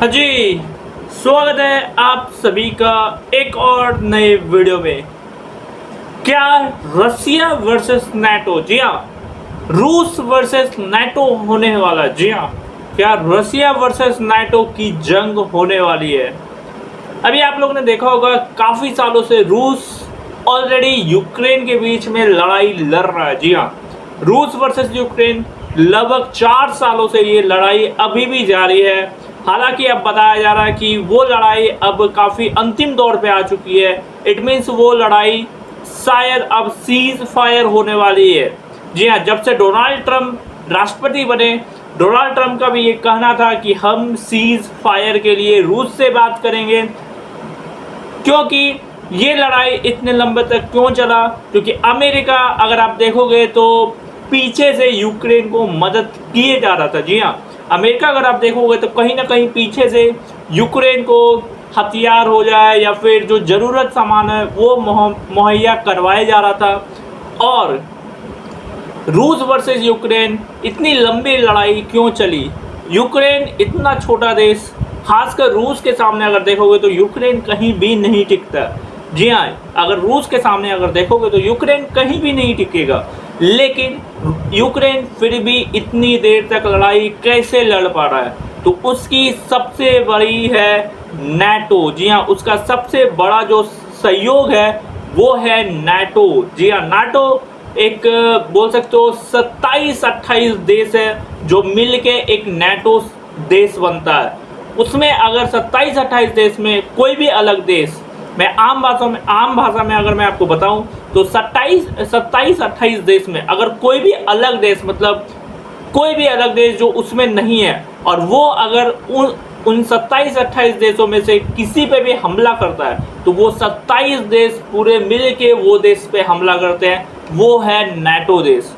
हाँ जी, स्वागत है आप सभी का एक और नए वीडियो में। क्या रसिया वर्सेस नाटो, जी हाँ, रूस वर्सेस नाटो होने वाला। जी हाँ, क्या रसिया वर्सेस नाटो की जंग होने वाली है। अभी आप लोगों ने देखा होगा काफ़ी सालों से रूस ऑलरेडी यूक्रेन के बीच में लड़ाई लड़ रहा है। जी हाँ, रूस वर्सेस यूक्रेन लगभग 4 सालों से ये लड़ाई अभी भी जारी है। हालांकि अब बताया जा रहा है कि वो लड़ाई अब काफ़ी अंतिम दौर पे आ चुकी है। इट मीन्स वो लड़ाई शायद अब सीज फायर होने वाली है। जी हाँ, जब से डोनाल्ड ट्रंप राष्ट्रपति बने, डोनाल्ड ट्रंप का भी ये कहना था कि हम सीज फायर के लिए रूस से बात करेंगे। क्योंकि ये लड़ाई इतने लंबे तक क्यों चला? क्योंकि अमेरिका, अगर आप देखोगे तो पीछे से यूक्रेन को मदद किए जा रहा था। जी हाँ, अमेरिका अगर आप देखोगे तो कहीं ना कहीं पीछे से यूक्रेन को हथियार हो जाए या फिर जो ज़रूरत सामान है वो मुहैया करवाया जा रहा था। और रूस वर्सेस यूक्रेन इतनी लंबी लड़ाई क्यों चली? यूक्रेन इतना छोटा देश, खासकर रूस के सामने अगर देखोगे तो यूक्रेन कहीं भी नहीं टिकता। जी हाँ, अगर रूस के सामने अगर देखोगे तो यूक्रेन कहीं भी नहीं टिकेगा। लेकिन यूक्रेन फिर भी इतनी देर तक लड़ाई कैसे लड़ पा रहा है? तो उसकी सबसे बड़ी है नाटो। जी हाँ, उसका सबसे बड़ा जो सहयोग है वो है नाटो। जी हाँ, नाटो एक बोल सकते हो 27-28 देश है जो मिलके एक नाटो देश बनता है। उसमें अगर 27-28 देश में कोई भी अलग देश, मैं आम भाषा में अगर मैं आपको बताऊं तो 27-28 देश में अगर कोई भी अलग देश, मतलब कोई भी अलग देश जो उसमें नहीं है, और वो अगर उन 27-28 देशों में से किसी पे भी हमला करता है तो वो 27 देश पूरे मिल के वो देश पे हमला करते हैं। वो है नाटो देश।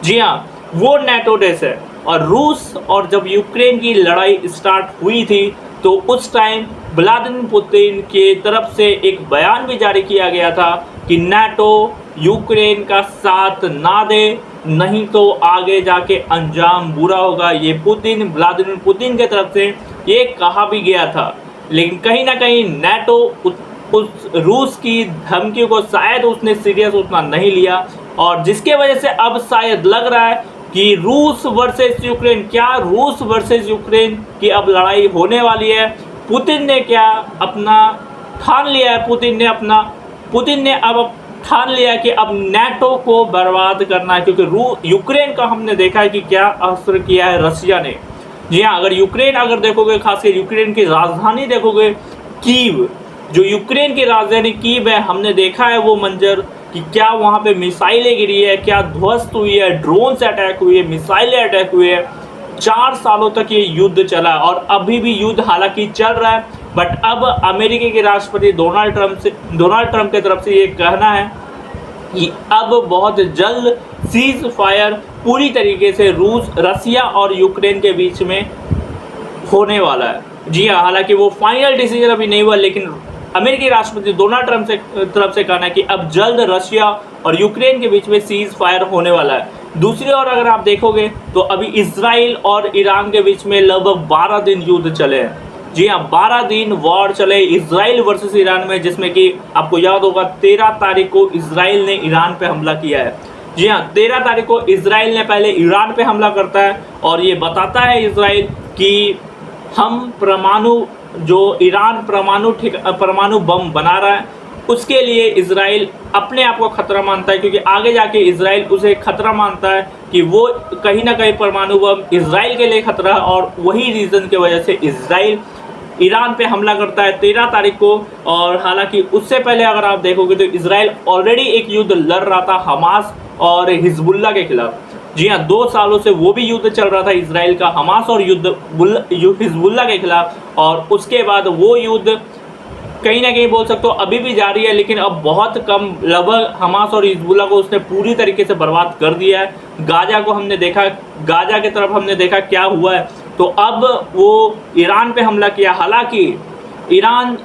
जी हाँ, वो नाटो देश है। और रूस और जब यूक्रेन की लड़ाई स्टार्ट हुई थी तो उस टाइम व्लादिमीर पुतिन के तरफ से एक बयान भी जारी किया गया था कि नाटो यूक्रेन का साथ ना दे, नहीं तो आगे जाके अंजाम बुरा होगा। ये व्लादिमीर पुतिन के तरफ से ये कहा भी गया था। लेकिन कहीं ना कहीं नाटो उस रूस की धमकी को शायद उसने सीरियस उतना नहीं लिया, और जिसके वजह से अब शायद लग रहा है कि रूस वर्सेस यूक्रेन, क्या रूस वर्सेस यूक्रेन की अब लड़ाई होने वाली है। पुतिन ने क्या अपना ठान लिया है? पुतिन ने अब ठान लिया कि अब नाटो को बर्बाद करना है। क्योंकि यूक्रेन का हमने देखा है कि क्या असर किया है रसिया ने। जी हाँ, अगर यूक्रेन अगर देखोगे, खासकर यूक्रेन की राजधानी देखोगे कीव, जो यूक्रेन की राजधानी कीव है, हमने देखा है वो मंजर कि क्या वहाँ पे मिसाइलें गिरी है, क्या ध्वस्त हुई है, ड्रोन से अटैक हुई है, मिसाइलें अटैक हुई है। 4 सालों तक ये युद्ध चला और अभी भी युद्ध हालांकि चल रहा है। बट अब अमेरिका के राष्ट्रपति डोनाल्ड ट्रंप की तरफ से ये कहना है कि अब बहुत जल्द सीज फायर पूरी तरीके से रसिया और यूक्रेन के बीच में होने वाला है। जी हाँ, हालांकि वो फाइनल डिसीजन अभी नहीं हुआ, लेकिन अमेरिकी राष्ट्रपति डोनाल्ड ट्रंप से तरफ से कहना है कि अब जल्द रशिया और यूक्रेन के बीच में सीज फायर होने वाला है। दूसरी ओर अगर आप देखोगे तो अभी इजराइल और ईरान के बीच में लगभग 12 दिन युद्ध चले हैं। जी हाँ, 12 दिन वॉर चले इजराइल वर्सेस ईरान में, जिसमें कि आपको याद होगा 13 तारीख को इजराइल ने ईरान पे हमला किया है। जी हाँ, 13 तारीख को इजराइल ने पहले ईरान पे हमला करता है और ये बताता है इजराइल कि हम ईरान परमाणु बम बना रहा है, उसके लिए इजराइल अपने आप को खतरा मानता है। क्योंकि आगे जाके इजराइल उसे खतरा मानता है कि वो कहीं ना कहीं परमाणु बम इजराइल के लिए खतरा है, और वही रीज़न की वजह से इजराइल ईरान पे हमला करता है 13 तारीख को। और हालांकि उससे पहले अगर आप देखोगे तो इजराइल ऑलरेडी एक युद्ध लड़ रहा था हमास और हिजबुल्ला के खिलाफ। जी हाँ, 2 सालों से वो भी युद्ध चल रहा था इजराइल का हमास और हिजबुल्ला के खिलाफ, और उसके बाद वो युद्ध कहीं ना कहीं बोल सकते हो अभी भी जारी है, लेकिन अब बहुत कम, लगभग हमास और हिजबुल्ला को उसने पूरी तरीके से बर्बाद कर दिया है। गाजा की तरफ हमने देखा क्या हुआ है। तो अब वो ईरान पे हमला किया। हालांकि ईरान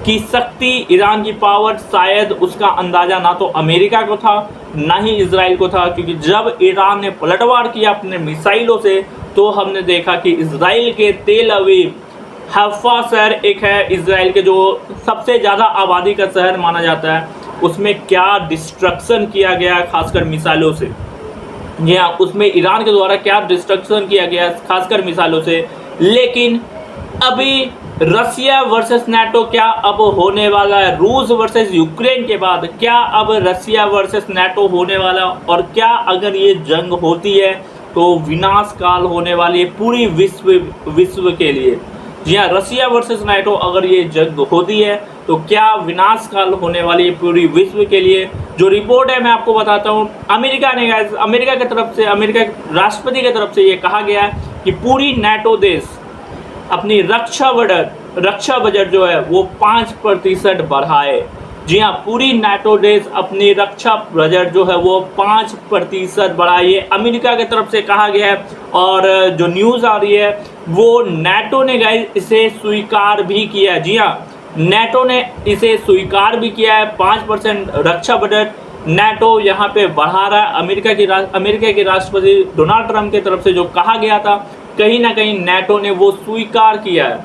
की शक्ति, ईरान की पावर, शायद उसका अंदाज़ा ना तो अमेरिका को था ना ही इजराइल को था। क्योंकि जब ईरान ने पलटवार किया अपने मिसाइलों से तो हमने देखा कि इजराइल के तेल अवीव हैफा शहर एक है इजराइल के जो सबसे ज़्यादा आबादी का शहर माना जाता है, उसमें क्या डिस्ट्रक्शन किया गया खासकर मिसाइलों से। जी हाँ, उसमें ईरान के द्वारा क्या डिस्ट्रक्शन किया गया खासकर मिसाइलों से। लेकिन अभी रसिया वर्सेस नाटो क्या अब होने वाला है? रूस वर्सेस यूक्रेन के बाद क्या अब रसिया वर्सेस नाटो होने वाला? और क्या अगर ये जंग होती है तो विनाश काल होने वाली है पूरी विश्व के लिए। जी हाँ, रसिया वर्सेस नाटो अगर ये जंग होती है तो क्या विनाश काल होने वाली है पूरी विश्व के लिए। जो रिपोर्ट है मैं आपको बताता हूँ, अमेरिका ने अमेरिका की तरफ से, अमेरिका राष्ट्रपति की तरफ से ये कहा गया है कि पूरी नाटो देश अपनी रक्षा बजट जो है वो 5% बढ़ाए। जी हाँ, पूरी नाटो देश अपनी रक्षा बजट जो है वो 5% बढ़ाए, ये अमेरिका की तरफ से कहा गया है। और जो न्यूज़ आ रही है वो नाटो ने गाइस इसे स्वीकार भी किया है। जी हाँ, नाटो ने इसे स्वीकार भी किया है। 5% रक्षा बजट नाटो यहाँ पे बढ़ा रहा है। अमेरिका के राष्ट्रपति डोनाल्ड ट्रंप की तरफ से जो कहा गया था, कहीं ना कहीं नाटो ने वो स्वीकार किया है।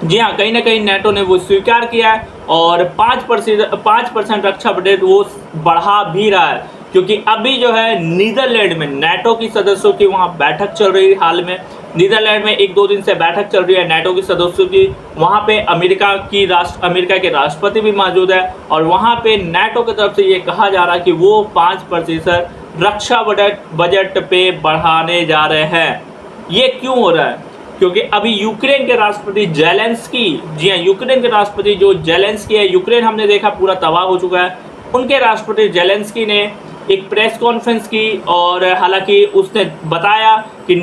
जी हाँ, कहीं ना कहीं नाटो ने वो स्वीकार किया है और 5% रक्षा बजट वो बढ़ा भी रहा है। क्योंकि अभी जो है नीदरलैंड में नाटो की सदस्यों की वहाँ बैठक चल रही है। हाल में नीदरलैंड में 1-2 दिन से बैठक चल रही है नाटो के सदस्यों की। वहाँ पे अमेरिका के राष्ट्रपति भी मौजूद है और वहाँ पे नाटो की तरफ से ये कहा जा रहा है कि वो 5% रक्षा बजट पे बढ़ाने जा रहे हैं। ये क्यों हो रहा है? क्योंकि अभी यूक्रेन के राष्ट्रपति जेलेंस्की, जी हाँ, यूक्रेन के राष्ट्रपति जो जेलेंस्की है, यूक्रेन हमने देखा पूरा तबाह हो चुका है। उनके राष्ट्रपति जेलेंस्की ने एक प्रेस कॉन्फ्रेंस की और हालांकि उसने बताया कि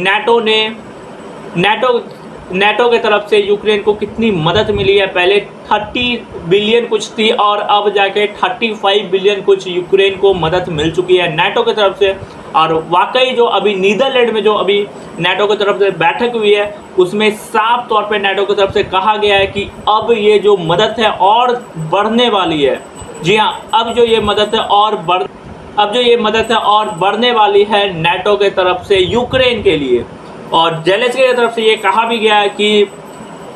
नाटो के तरफ से यूक्रेन को कितनी मदद मिली है। पहले 30 बिलियन कुछ थी और अब जाके 35 बिलियन कुछ यूक्रेन को मदद मिल चुकी है नाटो की तरफ से। और वाकई जो अभी नीदरलैंड में जो अभी नाटो की तरफ से बैठक हुई है उसमें साफ तौर पे नाटो की तरफ से कहा गया है कि अब ये जो मदद है और बढ़ने वाली है। जी हाँ, अब जो ये मदद है और बढ़ने वाली है नाटो के तरफ से यूक्रेन के लिए। और जेलेंस्की की तरफ से ये कहा भी गया है कि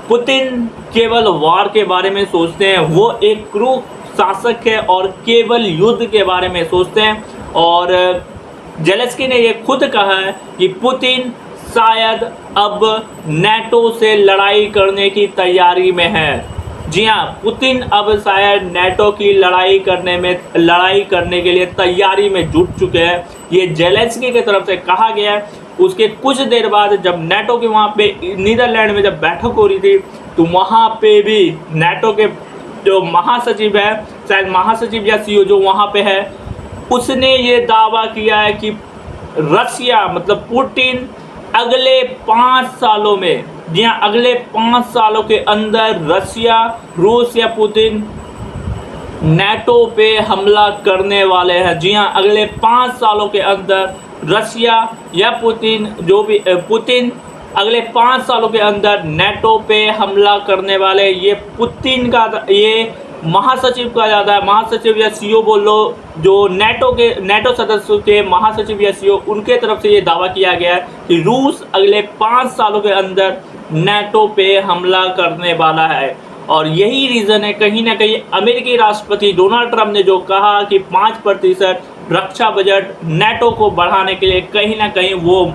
पुतिन केवल वार के बारे में सोचते हैं, वो एक क्रूर शासक है और केवल युद्ध के बारे में सोचते हैं। और जेलेंस्की ने ये खुद कहा है कि पुतिन शायद अब नाटो से लड़ाई करने की तैयारी में है। जी हाँ, पुतिन अब शायद नाटो की लड़ाई करने के लिए तैयारी में जुट चुके हैं। ये जेलेंस्की की तरफ से कहा गया है। उसके कुछ देर बाद जब नाटो के वहाँ पे नीदरलैंड में जब बैठक हो रही थी तो वहाँ पे भी नाटो के जो महासचिव है, शायद महासचिव या सीईओ जो वहाँ पे है, उसने ये दावा किया है कि रसिया मतलब पुतिन अगले 5 सालों में, जी हाँ, अगले 5 सालों के अंदर रूस या पुतिन नाटो पे हमला करने वाले हैं। जी हाँ, अगले 5 सालों के अंदर रसिया या पुतिन अगले 5 सालों के अंदर नाटो पे हमला करने वाले। ये पुतिन का, ये महासचिव का ज़्यादा है, महासचिव या सीईओ बोल लो, जो नाटो सदस्यों के महासचिव या सीईओ, उनके तरफ से ये दावा किया गया है कि रूस अगले 5 सालों के अंदर नाटो पे हमला करने वाला है। और यही रीज़न है कहीं ना कहीं अमेरिकी राष्ट्रपति डोनाल्ड ट्रंप ने जो कहा कि 5% रक्षा बजट नाटो को बढ़ाने के लिए, कहीं ना कहीं वो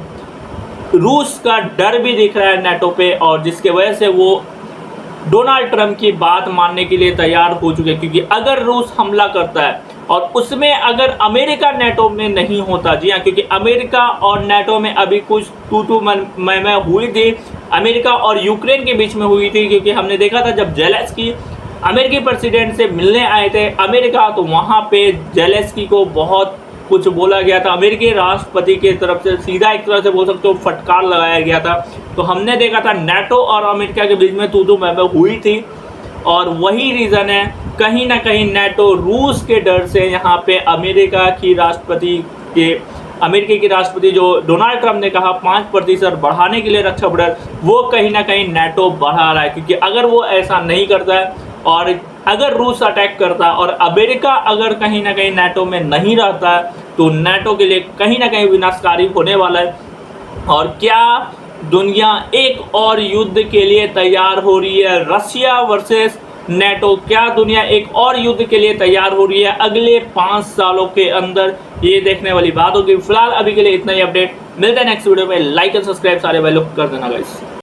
रूस का डर भी दिख रहा है नाटो पे, और जिसके वजह से वो डोनाल्ड ट्रंप की बात मानने के लिए तैयार हो चुके हैं। क्योंकि अगर रूस हमला करता है और उसमें अगर अमेरिका नाटो में नहीं होता, जी हाँ, क्योंकि अमेरिका और नाटो में अभी कुछ तू मैं हुई थी, अमेरिका और यूक्रेन के बीच में हुई थी। क्योंकि हमने देखा था जब जेलेंस्की अमेरिकी प्रेसिडेंट से मिलने आए थे अमेरिका, तो वहाँ पे जेलेंस्की को बहुत कुछ बोला गया था। अमेरिकी राष्ट्रपति की तरफ से सीधा एक तरह से बोल सकते हो फटकार लगाया गया था। तो हमने देखा था नाटो और अमेरिका के बीच में तू मैं हुई थी। और वही रीज़न है कहीं ना कहीं नाटो रूस के डर से यहाँ पे अमेरिकी की राष्ट्रपति जो डोनाल्ड ट्रंप ने कहा 5% बढ़ाने के लिए रक्षा बजट, वो कहीं ना कहीं नाटो बढ़ा रहा है। क्योंकि अगर वो ऐसा नहीं करता है और अगर रूस अटैक करता है और अमेरिका अगर कहीं ना कहीं नाटो में नहीं रहता है तो नाटो के लिए कहीं ना कहीं विनाशकारी होने वाला है। और क्या दुनिया एक और युद्ध के लिए तैयार हो रही है। रसिया वर्सेस नेटो, क्या दुनिया एक और युद्ध के लिए तैयार हो रही है अगले 5 सालों के अंदर? ये देखने वाली बात होगी। फिलहाल अभी के लिए इतना ही अपडेट, मिलते हैं नेक्स्ट वीडियो में। लाइक एंड सब्सक्राइब सारे भाई लोग कर देना गाइस।